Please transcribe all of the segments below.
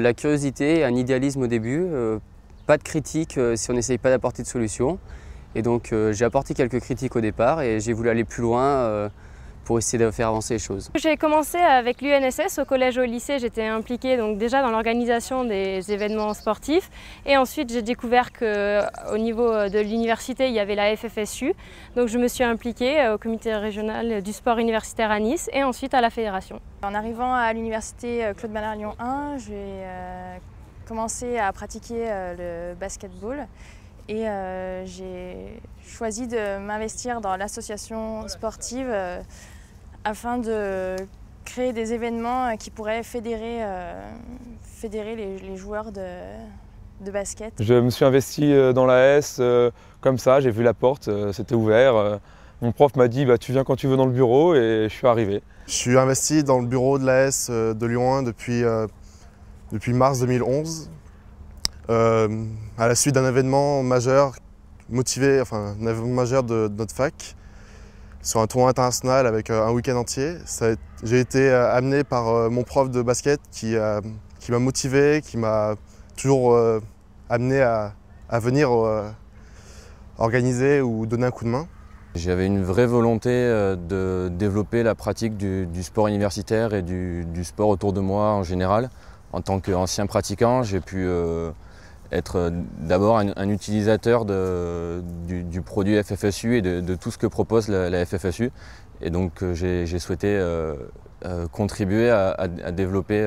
La curiosité, un idéalisme au début, pas de critique si on n'essaye pas d'apporter de solution. Et donc j'ai apporté quelques critiques au départ et j'ai voulu aller plus loin pour essayer de faire avancer les choses. J'ai commencé avec l'UNSS au collège au lycée, j'étais impliquée donc déjà dans l'organisation des événements sportifs et ensuite j'ai découvert qu'au niveau de l'université il y avait la FFSU, donc je me suis impliquée au comité régional du sport universitaire à Nice et ensuite à la fédération. En arrivant à l'université Claude Bernard Lyon 1, j'ai commencé à pratiquer le basketball. Et j'ai choisi de m'investir dans l'association sportive afin de créer des événements qui pourraient fédérer les joueurs de basket. Je me suis investi dans l'AS comme ça, j'ai vu la porte, c'était ouvert. Mon prof m'a dit tu viens quand tu veux dans le bureau et je suis arrivé. Je suis investi dans le bureau de l'AS de Lyon 1 depuis mars 2011. À la suite d'un événement majeur un événement majeur de notre fac, sur un tournoi international avec un week-end entier. J'ai été amené par mon prof de basket qui m'a motivé, qui m'a toujours amené à venir organiser ou donner un coup de main. J'avais une vraie volonté de développer la pratique du sport universitaire et du sport autour de moi en général. En tant qu'ancien pratiquant, j'ai pu être d'abord un utilisateur du produit FFSU et de tout ce que propose la FFSU. Et donc j'ai souhaité contribuer à développer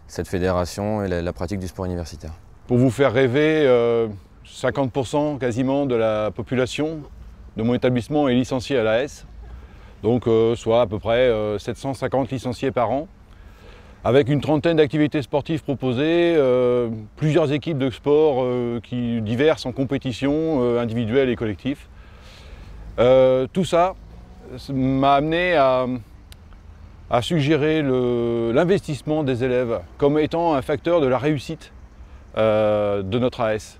cette fédération et la pratique du sport universitaire. Pour vous faire rêver, 50% quasiment de la population de mon établissement est licenciée à l'AS. Donc soit à peu près 750 licenciés par an, avec une trentaine d'activités sportives proposées, plusieurs équipes de sport qui diverses en compétition individuelle et collective. Tout ça m'a amené à suggérer l'investissement des élèves comme étant un facteur de la réussite de notre AS.